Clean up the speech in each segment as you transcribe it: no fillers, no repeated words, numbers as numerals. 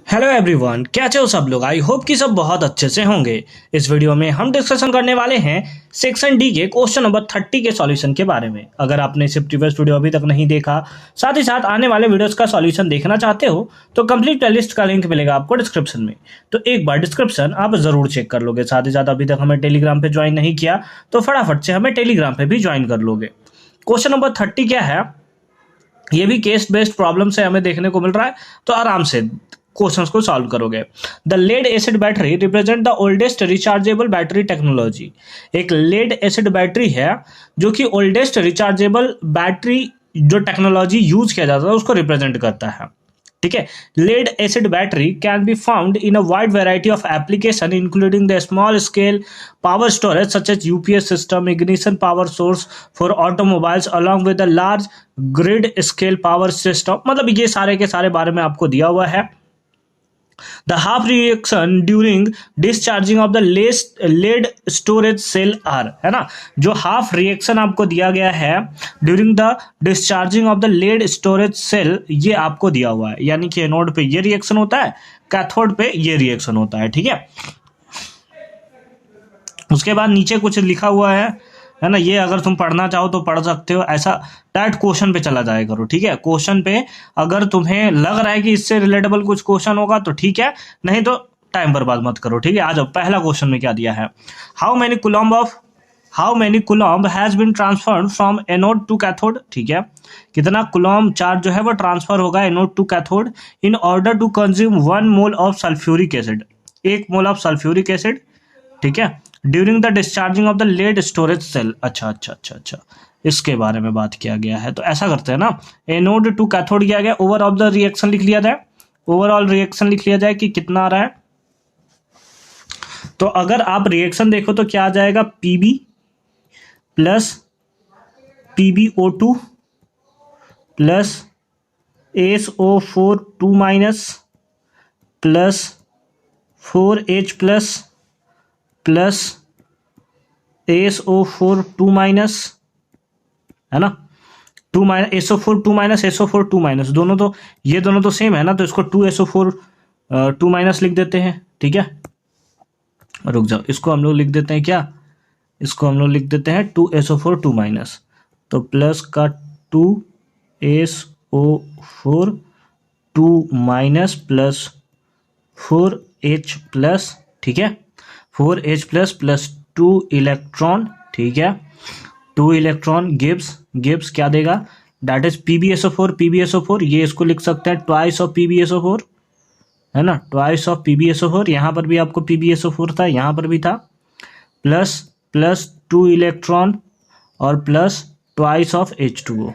Hello everyone, कैसे हो सब लोग। आई होप कि सब बहुत अच्छे से होंगे। इस वीडियो में हम डिस्कशन करने वाले हैं सेक्शन डी के क्वेश्चन नंबर 30 के सॉल्यूशन के बारे में। अगर आपने इसे प्रीवियस वीडियो अभी तक नहीं देखा, साथ ही साथ आने वाले वीडियोस का सॉल्यूशन देखना चाहते हो तो कंप्लीट प्लेलिस्ट का लिंक मिलेगा आपको डिस्क्रिप्शन में। तो एक बार डिस्क्रिप्शन आप जरूर चेक कर लोगे। साथ ही साथ अभी तक हमें टेलीग्राम पे ज्वाइन नहीं किया तो फटाफट से हमें टेलीग्राम पे भी ज्वाइन कर लोगे। क्वेश्चन नंबर 30 क्या है, ये भी केस बेस्ड प्रॉब्लम से हमें देखने को मिल रहा है, तो आराम से क्वेश्चंस को सॉल्व करोगे। The lead acid battery represent the oldest rechargeable battery technology. एक लेड एसिड बैटरी है जो कि ओल्डेस्ट रिचार्जेबल बैटरी जो टेक्नोलॉजी यूज किया जाता है उसको रिप्रेजेंट करता है। ठीक है, lead acid battery can be found in a wide variety of application including the small scale power storage such as UPS system, ignition power source for automobiles along with the large grid scale power system. मतलब ये सारे के सारे बारे में आपको दिया हुआ है। The half reaction during discharging of the lead storage cell are, है ना, जो हाफ रिएक्शन आपको दिया गया है during the discharging of the lead storage cell, ये आपको दिया हुआ है। यानी कि एनोड पे ये रिएक्शन होता है, कैथोड पे ये रिएक्शन होता है। ठीक है, उसके बाद नीचे कुछ लिखा हुआ है ना, ये अगर तुम पढ़ना चाहो तो पढ़ सकते हो। ऐसा डायरेक्ट क्वेश्चन पे चला जाया करो। ठीक है, क्वेश्चन पे अगर तुम्हें लग रहा है कि इससे रिलेटेबल कुछ क्वेश्चन होगा तो ठीक है, नहीं तो टाइम बर्बाद मत करो। ठीक है, आ जाओ। पहला क्वेश्चन में क्या दिया है, how many coulomb has been transferred from anode to cathode. ठीक है, कितना कुलॉम्ब चार्ज जो है वो ट्रांसफर होगा anode to cathode in order to consume 1 mole of sulphuric acid, 1 mole of sulphuric acid. ठीक है, during the discharging of the lead storage cell. अच्छा, इसके बारे में बात किया गया है। तो ऐसा करते हैं ना, एनोड टू कैथोड किया गया, ओवरऑल द रिएक्शन लिख लिया जाए। ओवरऑल रिएक्शन लिख लिया जाए कि कितना आ रहा है। तो अगर आप रिएक्शन देखो तो क्या आ जाएगा, PB plus PbO2 plus SO4 2 minus plus 4H plus plus SO4 2 minus, है ना, 2 minus SO4 2 minus SO4 2 minus, दोनों तो ये दोनों तो सेम है ना, तो इसको 2SO4 2 माइनस लिख देते हैं। ठीक है, रुक जाओ, इसको हम लोग लिख देते हैं क्या, इसको हम लोग लिख देते हैं 2SO4 2 माइनस, तो प्लस का 2SO4 2 minus plus 4H plus. ठीक है, 4H प्लस प्लस 2 इलेक्ट्रॉन। ठीक है, 2 इलेक्ट्रॉन गिव्स क्या देगा, दैट इज PbSO4। ये इसको लिख सकते हैं ट्वाइस ऑफ PbSO4, है ना, ट्वाइस ऑफ PbSO4। यहाँ पर भी आपको PbSO4 था, यहाँ पर भी था, प्लस प्लस 2 इलेक्ट्रॉन और प्लस ट्वाइस ऑफ H2O।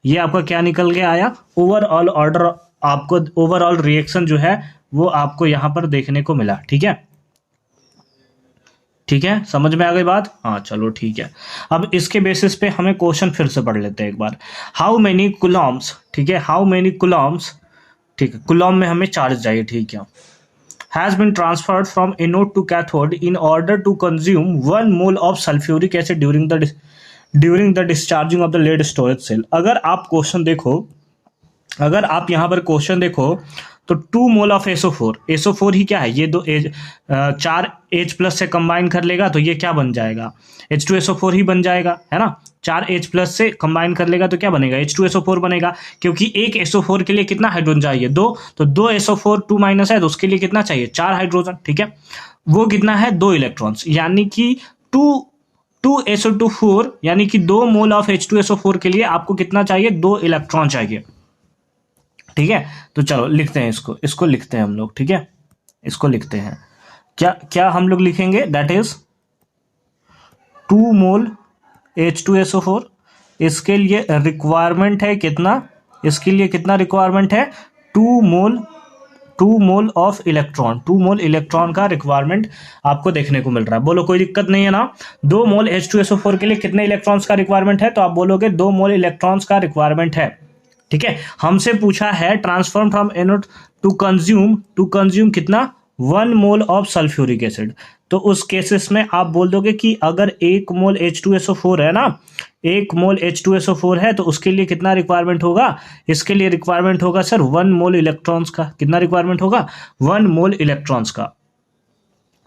ये आपका क्या निकल के आया, ओवरऑल ऑर्डर आपको, ओवरऑल रिएक्शन जो है वो आपको यहां पर देखने को मिला। ठीक है, समझ में आ गई बात। हाँ चलो ठीक है, अब इसके बेसिस पे हमें क्वेश्चन फिर से पढ़ लेते हैं एक बार। हाउ मेनी कुलॉम्स, ठीक है, हाउ मेनी कुलॉम्स, ठीक है, कुलॉम में हमें चार्ज चाहिए। ठीक है, has been transferred from anode to cathode in order to consume 1 mole of sulphuric acid during the discharging of the lead storage cell. अगर आप क्वेश्चन देखो, अगर आप यहाँ पर क्वेश्चन देखो तो 2 मोल ऑफ SO4 ही क्या है, ये दो 4 H प्लस से कंबाइन कर लेगा तो ये क्या बन जाएगा, H2SO4 ही बन जाएगा, है ना। 4 H प्लस से कंबाइन कर लेगा तो क्या बनेगा, H2SO4 बनेगा, क्योंकि एक SO4 के लिए कितना हाइड्रोजन चाहिए, 2, तो 2 SO4 2 माइनस है तो उसके लिए कितना चाहिए, 4 हाइड्रोजन। ठीक है, वो कितना है, 2 इलेक्ट्रॉन्स, यानी कि 2SO4, यानी कि 2 मोल ऑफ H2SO4 के लिए आपको कितना चाहिए, 2 इलेक्ट्रॉन चाहिए। ठीक है, तो चलो लिखते हैं इसको लिखते हैं हम लोग। ठीक है, इसको लिखते हैं, क्या हम लोग लिखेंगे, दैट इज 2 मोल H2SO4। इसके लिए रिक्वायरमेंट है कितना, इसके लिए कितना रिक्वायरमेंट है, 2 mole of electron, 2 mole electron का रिक्वायरमेंट आपको देखने को मिल रहा है। बोलो कोई दिक्कत नहीं है ना। 2 मोल H2SO4 के लिए कितने इलेक्ट्रॉन्स का रिक्वायरमेंट है, तो आप बोलोगे 2 मोल इलेक्ट्रॉन्स का रिक्वायरमेंट है। ठीक है, हमसे पूछा है transform from anode to consume कितना, 1 मोल ऑफ सल्फ्यूरिक एसिड। तो उस केसेस में आप बोल दोगे कि अगर 1 मोल H2SO4 है ना, 1 मोल H2SO4 है तो उसके लिए कितना रिक्वायरमेंट होगा, इसके लिए रिक्वायरमेंट होगा सर 1 मोल इलेक्ट्रॉन्स का। कितना रिक्वायरमेंट होगा, 1 मोल इलेक्ट्रॉन्स का।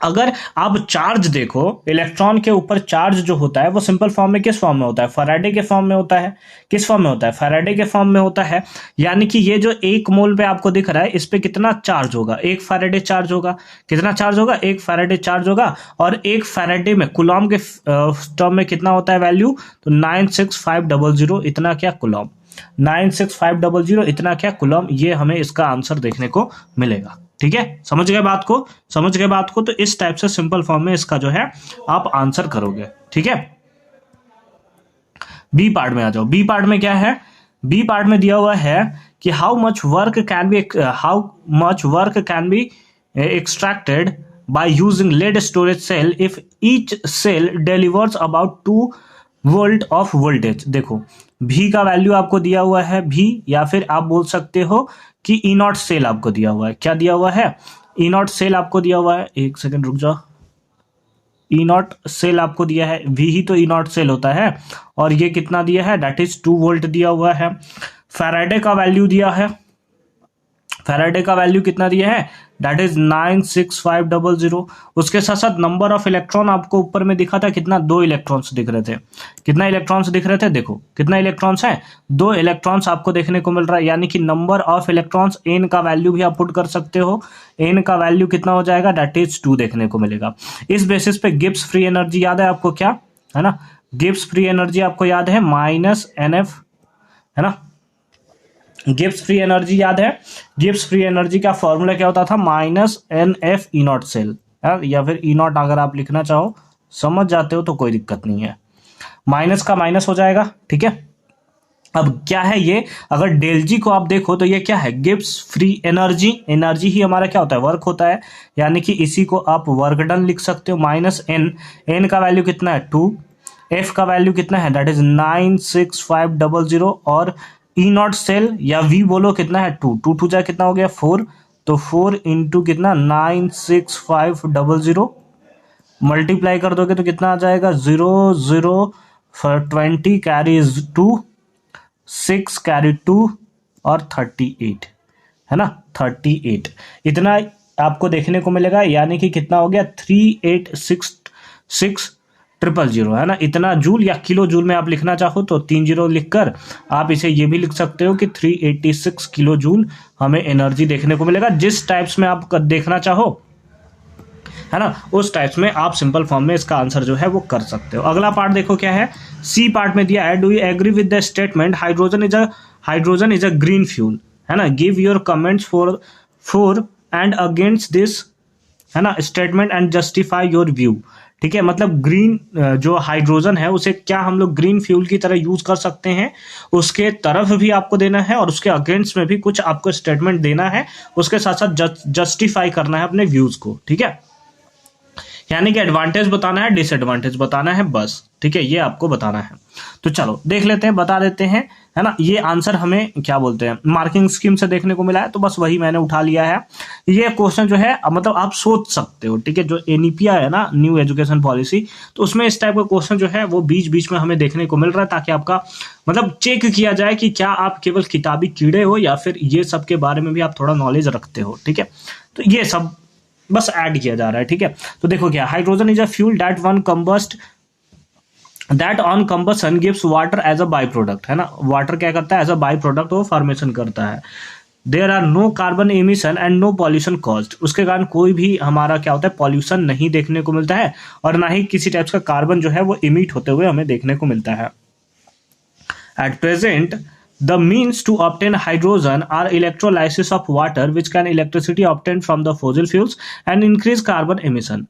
अगर आप चार्ज देखो, इलेक्ट्रॉन के ऊपर चार्ज जो होता है वो सिंपल फॉर्म में किस फॉर्म में होता है, फैराडे के फॉर्म में होता है। किस फॉर्म में होता है, फैराडे के फॉर्म में होता है। यानी कि ये जो 1 मोल पे आपको दिख रहा है इस पे कितना चार्ज होगा, 1 फैराडे चार्ज होगा। कितना चार्ज होगा, 1 फैराडे चार्ज होगा। और 1 फैराडे में कूलॉम के टर्म में कितना होता है वैल्यू, तो 96500 इतना क्या कूलॉम, 96500 इतना क्या कूलॉम। ये हमें इसका आंसर देखने को मिलेगा। ठीक है, समझ गए बात को, समझ गए बात को। तो इस टाइप से सिंपल फॉर्म में इसका जो है आप आंसर करोगे। ठीक है, बी पार्ट में आ जाओ। बी पार्ट में क्या है, बी पार्ट में दिया हुआ है कि how much work can be extracted by using lead storage cell if each cell delivers about 2 volt of voltage. देखो भी का वैल्यू आपको दिया हुआ है भी, या फिर आप बोल सकते हो कि ई नॉट सेल आपको दिया हुआ है। क्या दिया हुआ है, ई नॉट सेल आपको दिया हुआ है। एक सेकंड रुक जाओ, ई नॉट सेल आपको दिया है, वी ही तो ई नॉट सेल होता है। और ये कितना दिया है, दैट इज 2 वोल्ट दिया हुआ है। फैराडे का वैल्यू दिया है, फैराडे का वैल्यू कितना दिया है, दैट इज 96500। उसके साथ साथ नंबर ऑफ इलेक्ट्रॉन आपको ऊपर में दिखा था कितना, 2 इलेक्ट्रॉन्स दिख रहे थे। कितना इलेक्ट्रॉन्स दिख रहे थे, देखो कितना इलेक्ट्रॉन्स है, 2 इलेक्ट्रॉन्स आपको देखने को मिल रहा है। यानी कि नंबर ऑफ इलेक्ट्रॉन्स, एन का वैल्यू भी आप पुट कर सकते हो। एन का वैल्यू कितना हो जाएगा, दैट इज 2 देखने को मिलेगा। इस बेसिस पे गिब्स फ्री एनर्जी याद है आपको, क्या है ना, गिब्स फ्री एनर्जी आपको याद है -NF, है ना। गिब्स फ्री एनर्जी याद है, गिब्स फ्री एनर्जी का फॉर्मूला क्या होता था, -NF ई नॉट सेल, या फिर ई नॉट अगर आप लिखना चाहो, समझ जाते हो तो कोई दिक्कत नहीं है, माइनस का माइनस हो जाएगा। ठीक है, अब क्या है ये, अगर डेल जी को आप देखो तो ये क्या है, गिब्स फ्री एनर्जी। एनर्जी ही हमारा क्या होता है, वर्क होता है। यानी कि इसी को आप वर्क डन लिख सकते हो, -N, एन का वैल्यू कितना है 2, एफ का वैल्यू कितना है, दैट इज 96500। और ई नॉट सेल या वी बोलो कितना है 2, 2 जाए कितना हो गया 4, तो 4 इंटू कितना 96500 मल्टीप्लाई कर दोगे तो कितना आ जाएगा 0 0 20 कैरीज 2, 6 कैरी 2 और 38, है ना, 38 इतना आपको देखने को मिलेगा। यानी कि कितना हो गया 386600, है ना। इतना जूल या किलो जूल में आप लिखना चाहो तो 3 जीरो लिखकर आप इसे ये भी लिख सकते हो कि 386 किलो जूल हमें एनर्जी देखने को मिलेगा। जिस टाइप्स में आप देखना चाहो, है ना, उस टाइप्स में आप सिंपल फॉर्म में इसका आंसर जो है वो कर सकते हो। अगला पार्ट देखो क्या है, सी पार्ट में दिया है, do you agree with the statement hydrogen is a green fuel, है ना। Give your comments for and against this, है ना, statement and justify your view. ठीक है, मतलब ग्रीन जो हाइड्रोजन है उसे क्या हम लोग ग्रीन फ्यूल की तरह यूज कर सकते हैं, उसके तरफ भी आपको देना है और उसके अगेंस्ट में भी कुछ आपको स्टेटमेंट देना है, उसके साथ साथ जस्टिफाई करना है अपने व्यूज को। ठीक है, यानी कि एडवांटेज बताना है, डिसएडवांटेज बताना है, बस। ठीक है, ये आपको बताना है। तो चलो देख लेते हैं, बता देते हैं, है ना। ये आंसर हमें क्या बोलते हैं, मार्किंग स्कीम से देखने को मिला है, तो बस वही मैंने उठा लिया है। ये क्वेश्चन जो है मतलब आप सोच सकते हो, ठीक है, जो एनईपी है ना, न्यू एजुकेशन पॉलिसी, तो उसमें इस टाइप का क्वेश्चन जो है वो बीच बीच में हमें देखने को मिल रहा है, ताकि आपका मतलब चेक किया जाए कि क्या आप केवल किताबी कीड़े हो या फिर ये सब के बारे में भी आप थोड़ा नॉलेज रखते हो। ठीक है, तो ये सब बस ऐड किया जा रहा है। ठीक है, तो देखो क्या, hydrogen is a fuel that on combustion gives water as a by product, है ना। वाटर क्या करता है, एज अ बाई प्रोडक्ट वो फॉर्मेशन करता है। There are no carbon emission and no pollution caused, उसके कारण कोई भी हमारा क्या होता है, पॉल्यूशन नहीं देखने को मिलता है, और ना ही किसी टाइप का कार्बन जो है वो इमिट होते हुए हमें देखने को मिलता है। At present the means to obtain hydrogen are electrolysis of water, which can electricity obtained from the fossil fuels and increase carbon emission.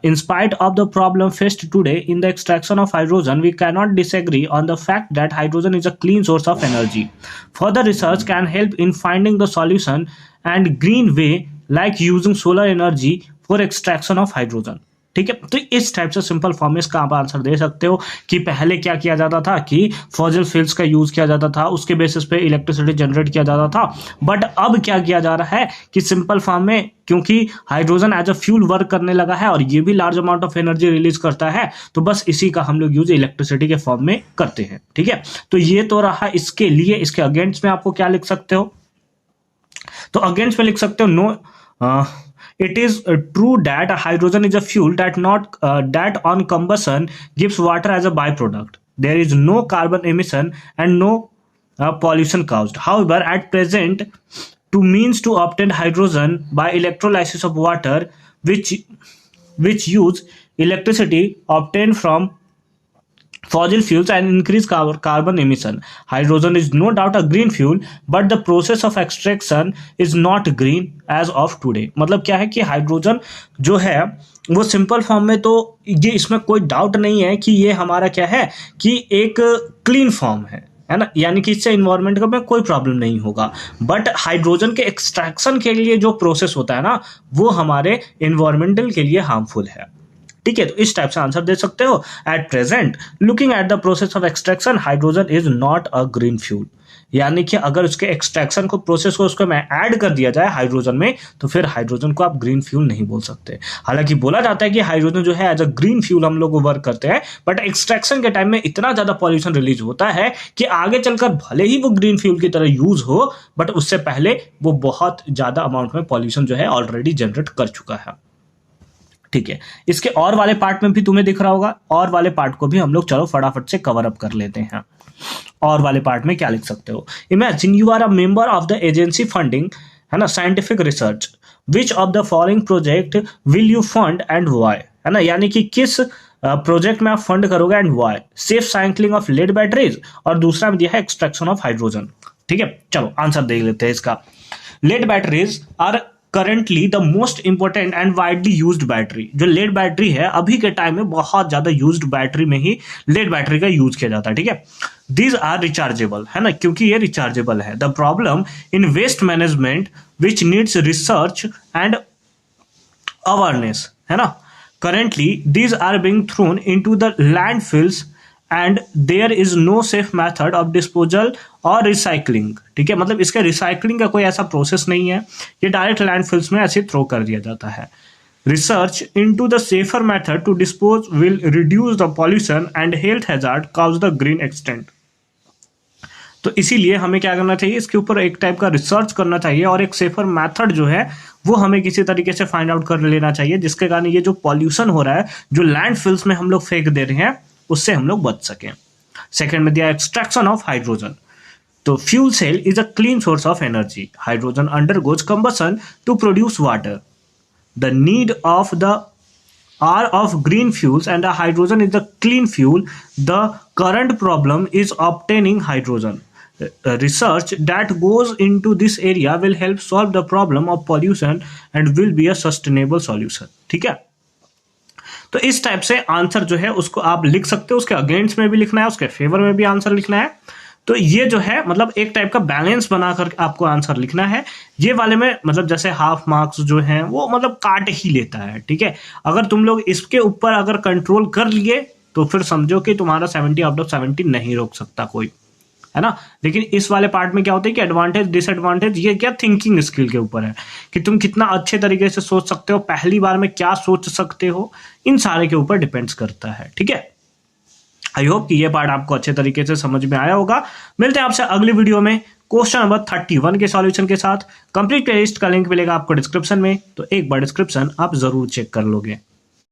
In spite of the problem faced today in the extraction of hydrogen, we cannot disagree on the fact that hydrogen is a clean source of energy. Further research can help in finding the solution and green way, like using solar energy for extraction of hydrogen. ठीक है। तो इस type से simple form में इसका आप answer दे सकते हो कि पहले क्या किया जाता था कि फॉसिल फ्यूल्स का यूज किया जाता था, उसके बेसिस पे इलेक्ट्रिसिटी जनरेट किया जाता था, बट अब क्या किया जा रहा है कि सिंपल फॉर्म में क्योंकि hydrogen as a fuel work करने लगा है और ये भी large amount of energy release करता है, तो बस इसी का हम लोग यूज इलेक्ट्रिसिटी के फॉर्म में करते हैं। ठीक है, तो ये तो रहा इसके लिए। इसके अगेंस्ट में आपको क्या लिख सकते हो, तो अगेंस्ट में लिख सकते हो no it is true that hydrogen is a fuel that on combustion gives water as a byproduct. There is no carbon emission and no pollution caused. However, at present, to means to obtain hydrogen by electrolysis of water, which use electricity obtained from fossil fuels and increase carbon emission. Hydrogen is no doubt a green fuel, but the process of extraction is not green as of today. मतलब क्या है कि hydrogen जो है वो simple form में, तो ये इसमें कोई डाउट नहीं है कि ये हमारा क्या है कि एक क्लीन फॉर्म है ना, यानी कि इससे इन्वायरमेंट का में कोई प्रॉब्लम नहीं होगा। बट हाइड्रोजन के एक्सट्रैक्शन के लिए जो प्रोसेस होता है ना, वो हमारे इन्वायरमेंटल के लिए हार्मफुल है। ठीक है, तो इस टाइप से आंसर दे सकते हो। At present looking at the process of extraction hydrogen is not a green fuel, यानी कि अगर उसके एक्सट्रैक्शन को प्रोसेस को उसको में ऐड कर दिया जाए हाइड्रोजन में, तो फिर हाइड्रोजन को आप ग्रीन फ्यूल नहीं बोल सकते। हालांकि बोला जाता है कि हाइड्रोजन जो है एज अ ग्रीन फ्यूल हम लोग वर्क करते हैं, बट एक्सट्रैक्शन के टाइम में इतना ज्यादा पॉल्यूशन रिलीज होता है कि आगे चलकर भले ही वो ग्रीन फ्यूल की तरह यूज हो, बट उससे पहले वो बहुत ज्यादा अमाउंट में पॉल्यूशन जो है ऑलरेडी जनरेट कर चुका है। ठीक है, इसके और वाले पार्ट में भी तुम्हें दिख रहा होगा, और वाले पार्ट को भी हम लोग चलो फटाफट से कवर अप कर लेते हैं। और वाले पार्ट में क्या लिख सकते हो, imagine you are a member of the agency funding, है ना, scientific research, which of the following project will you fund and why, है ना, यानी कि किस प्रोजेक्ट में आप फंड करोगे and why. Safe cycling of lead batteries, और दूसरा में दिया है एक्सट्रैक्शन ऑफ हाइड्रोजन। ठीक है, चलो आंसर देख लेते हैं इसका। Lead batteries are currently the most important and widely used battery. जो लेड बैटरी है अभी के टाइम में बहुत ज्यादा यूज्ड बैटरी में ही लेड बैटरी का यूज किया जाता है। ठीक है, दीज आर रिचार्जेबल, है ना, क्योंकि ये रिचार्जेबल है। The problem in waste management which needs research and awareness, है ना, currently these are being thrown into the landfills and there is no safe method of disposal or recycling। ठीक है, मतलब इसके रिसाइकलिंग का कोई ऐसा प्रोसेस नहीं है, ये डायरेक्ट लैंडफिल्स में ऐसे थ्रो कर दिया जाता है। Research into the safer method to dispose will reduce the pollution and health hazard cause the green extent. तो इसीलिए हमें क्या करना चाहिए, इसके ऊपर एक टाइप का रिसर्च करना चाहिए और एक सेफर मेथड जो है वो हमें किसी तरीके से फाइंड आउट कर लेना चाहिए, जिसके कारण ये जो पॉल्यूशन हो रहा है जो लैंडफिल्स में हम लोग फेंक दे रहे हैं उससे हम लोग बच सकें। सेकेंड में दिया एक्सट्रैक्शन ऑफ हाइड्रोजन। तो fuel cell is a clean source of energy. Hydrogen undergoes combustion to produce water. The need of the are of green fuels and a hydrogen is a clean fuel. The current problem is obtaining hydrogen. Research that goes into this area will help solve the problem of pollution and will be a sustainable solution। ठीक है, तो इस type से answer जो है उसको आप लिख सकते हो, उसके अगेंस्ट में भी लिखना है, उसके फेवर में भी आंसर लिखना है। तो ये जो है मतलब एक टाइप का बैलेंस बनाकर आपको आंसर लिखना है। ये वाले में मतलब जैसे हाफ मार्क्स जो हैं वो मतलब काट ही लेता है। ठीक है, अगर तुम लोग इसके ऊपर अगर कंट्रोल कर लिए तो फिर समझो कि तुम्हारा 70 आउट ऑफ 70 नहीं रोक सकता कोई, है ना। लेकिन इस वाले पार्ट में क्या होता है कि एडवांटेज डिसएडवांटेज ये क्या थिंकिंग स्किल के ऊपर है कि तुम कितना अच्छे तरीके से सोच सकते हो, पहली बार में क्या सोच सकते हो, इन सारे के ऊपर डिपेंड्स करता है। ठीक है, आई होप कि ये पार्ट आपको अच्छे तरीके से समझ में आया होगा। मिलते हैं आपसे अगली वीडियो में क्वेश्चन नंबर 31 के सॉल्यूशन के साथ। कंप्लीट प्लेलिस्ट का लिंक मिलेगा आपको डिस्क्रिप्शन में, तो एक बार डिस्क्रिप्शन आप जरूर चेक कर लोगे।